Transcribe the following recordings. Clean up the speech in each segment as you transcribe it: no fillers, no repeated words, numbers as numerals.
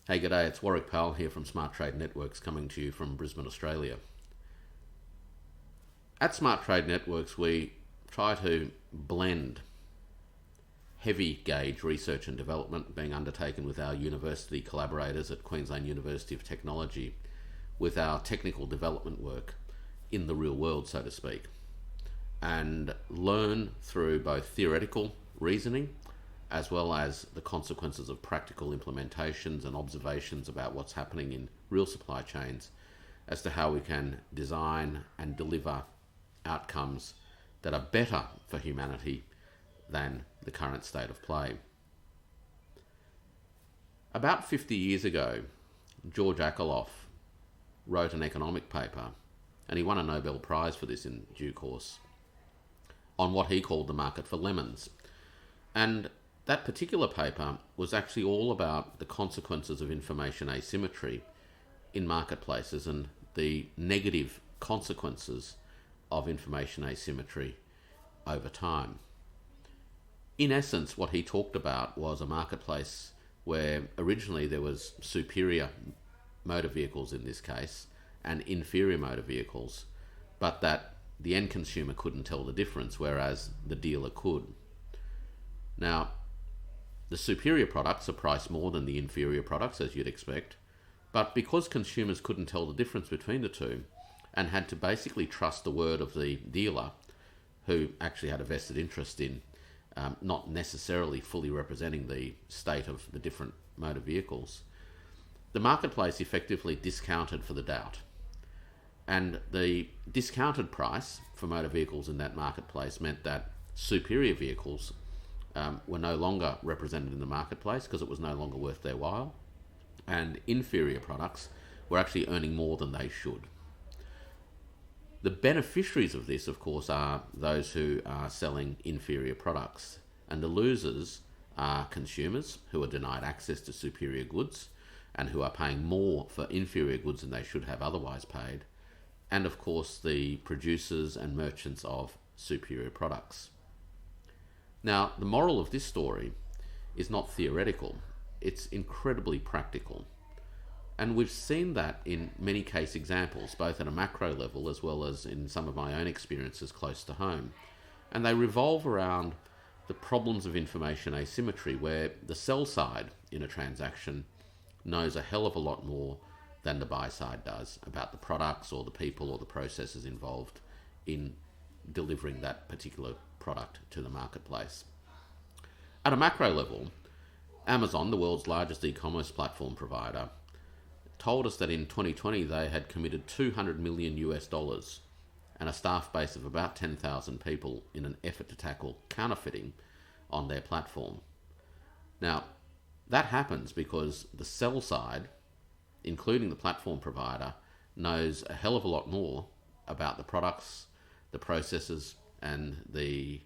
Hey, g'day, it's Warwick Powell here from Smart Trade Networks coming to you from Brisbane, Australia. At Smart Trade Networks, we try to blend heavy gauge research and development being undertaken with our university collaborators at Queensland University of Technology with our technical development work in the real world, so to speak, and learn through both theoretical reasoning as well as the consequences of practical implementations and observations about what's happening in real supply chains as to how we can design and deliver outcomes that are better for humanity than the current state of play. About 50 years ago, George Akerlof wrote an economic paper, and he won a Nobel Prize for this in due course, on what he called the market for lemons. And that particular paper was actually all about the consequences of information asymmetry in marketplaces and the negative consequences of information asymmetry over time. In essence, what he talked about was a marketplace where originally there was superior motor vehicles in this case and inferior motor vehicles, but that the end consumer couldn't tell the difference, whereas the dealer could. Now, the superior products are priced more than the inferior products, as you'd expect, but because consumers couldn't tell the difference between the two and had to basically trust the word of the dealer, who actually had a vested interest in not necessarily fully representing the state of the different motor vehicles, the marketplace effectively discounted for the doubt. And the discounted price for motor vehicles in that marketplace meant that superior vehicles were no longer represented in the marketplace because it was no longer worth their while, and inferior products were actually earning more than they should. The beneficiaries of this, of course, are those who are selling inferior products, and the losers are consumers who are denied access to superior goods and who are paying more for inferior goods than they should have otherwise paid, and of course the producers and merchants of superior products. Now, the moral of this story is not theoretical, it's incredibly practical. And we've seen that in many case examples, both at a macro level as well as in some of my own experiences close to home. And they revolve around the problems of information asymmetry, where the sell side in a transaction knows a hell of a lot more than the buy side does about the products or the people or the processes involved in delivering that particular product to the marketplace. At a macro level, Amazon, the world's largest e-commerce platform provider, told us that in 2020 they had committed $200 million and a staff base of about 10,000 people in an effort to tackle counterfeiting on their platform. Now, that happens because the sell side, including the platform provider, knows a hell of a lot more about the products, the processes, and the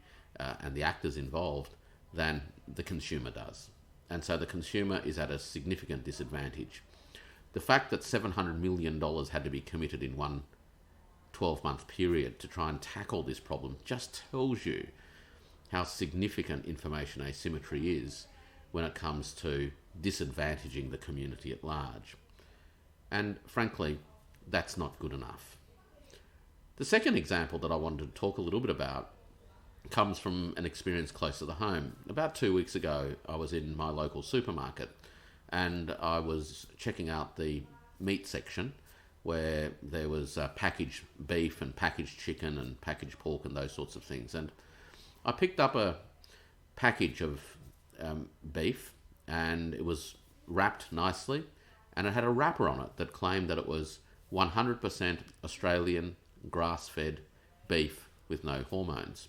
actors involved than the consumer does. And so the consumer is at a significant disadvantage. The fact that $700 million had to be committed in one 12-month period to try and tackle this problem just tells you how significant information asymmetry is when it comes to disadvantaging the community at large. And frankly, that's not good enough. The second example that I wanted to talk a little bit about comes from an experience close to the home. About 2 weeks ago, I was in my local supermarket and I was checking out the meat section where there was packaged beef and packaged chicken and packaged pork and those sorts of things. And I picked up a package of beef, and it was wrapped nicely, and it had a wrapper on it that claimed that it was 100% Australian grass-fed beef with no hormones.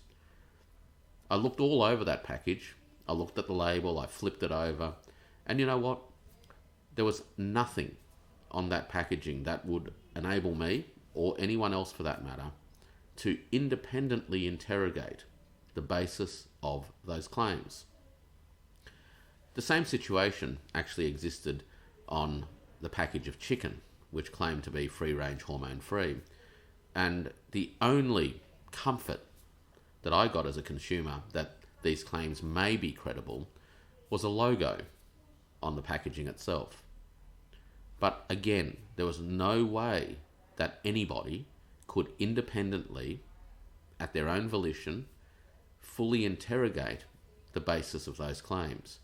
I looked all over that package. I looked at the label, I flipped it over, and you know what? There was nothing on that packaging that would enable me, or anyone else for that matter, to independently interrogate the basis of those claims. The same situation actually existed on the package of chicken, which claimed to be free-range hormone-free. And the only comfort that I got as a consumer that these claims may be credible was a logo on the packaging itself. But again, there was no way that anybody could independently, at their own volition, fully interrogate the basis of those claims,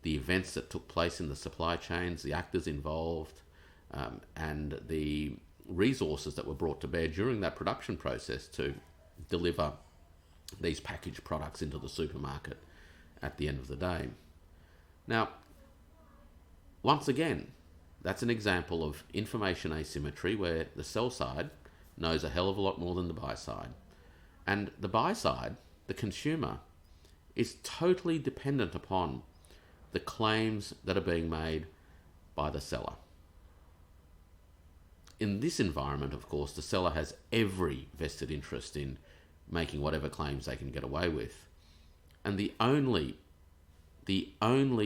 the events that took place in the supply chains, the actors involved, and the resources that were brought to bear during that production process to deliver these packaged products into the supermarket at the end of the day. Now, once again, that's an example of information asymmetry where the sell side knows a hell of a lot more than the buy side. And the buy side, the consumer, is totally dependent upon the claims that are being made by the seller. In this environment, of course, the seller has every vested interest in making whatever claims they can get away with. And the only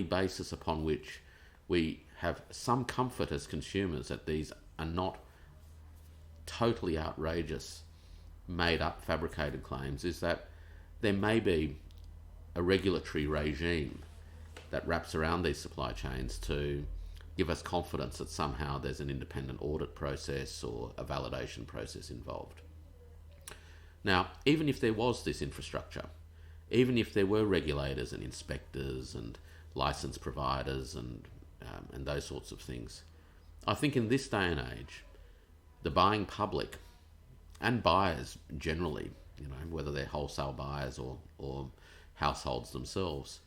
basis upon which we have some comfort as consumers that these are not totally outrageous, made up, fabricated claims is that there may be a regulatory regime that wraps around these supply chains to give us confidence that somehow there's an independent audit process or a validation process involved. Now, even if there was this infrastructure, even if there were regulators and inspectors and license providers and those sorts of things, I think in this day and age, the buying public and buyers generally, whether they're wholesale buyers or households themselves,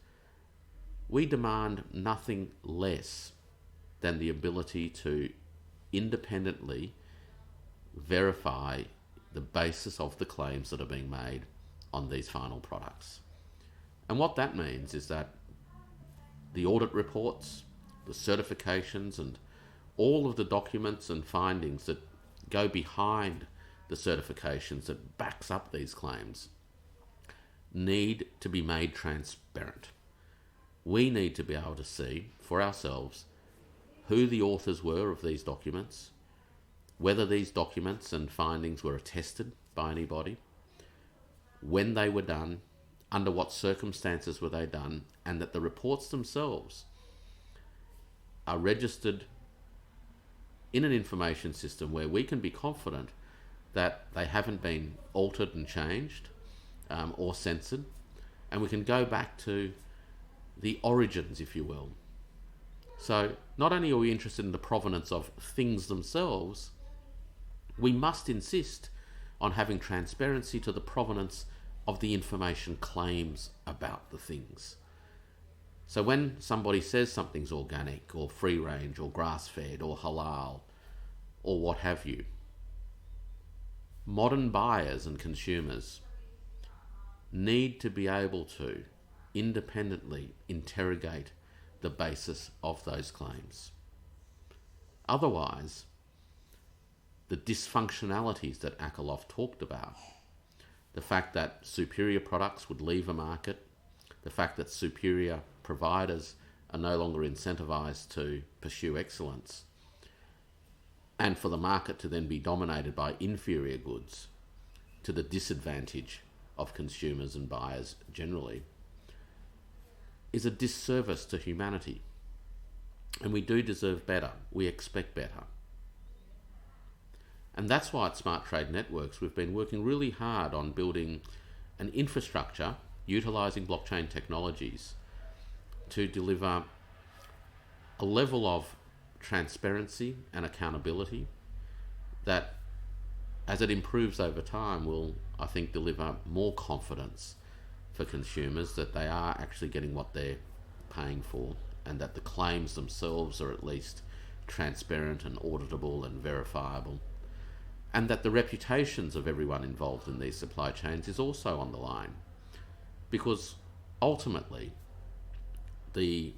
we demand nothing less than the ability to independently verify the basis of the claims that are being made on these final products. And what that means is that the audit reports, the certifications, and all of the documents and findings that go behind the certifications that backs up these claims need to be made transparent. We need to be able to see for ourselves who the authors were of these documents, whether these documents and findings were attested by anybody, when they were done, under what circumstances were they done, and that the reports themselves are registered in an information system where we can be confident that they haven't been altered and changed or censored, and we can go back to the origins, if you will. So not only are we interested in the provenance of things themselves, we must insist on having transparency to the provenance of the information claims about the things. So when somebody says something's organic or free range or grass-fed or halal or what have you, modern buyers and consumers need to be able to independently interrogate the basis of those claims. Otherwise, the dysfunctionalities that Akerlof talked about, the fact that superior products would leave a market, the fact that superior providers are no longer incentivized to pursue excellence, and for the market to then be dominated by inferior goods to the disadvantage of consumers and buyers generally, is a disservice to humanity. And we do deserve better. We expect better. And that's why at Smart Trade Networks we've been working really hard on building an infrastructure utilising blockchain technologies to deliver a level of transparency and accountability that, as it improves over time, will, I think, deliver more confidence for consumers that they are actually getting what they're paying for, and that the claims themselves are at least transparent and auditable and verifiable, and that the reputations of everyone involved in these supply chains is also on the line. Because ultimately, the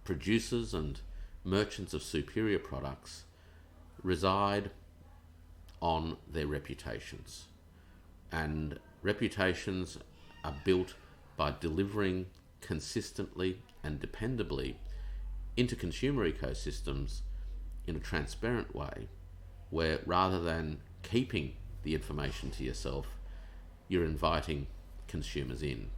producers and merchants of superior products reside on their reputations. And reputations are built by delivering consistently and dependably into consumer ecosystems in a transparent way, where rather than keeping the information to yourself, you're inviting consumers in.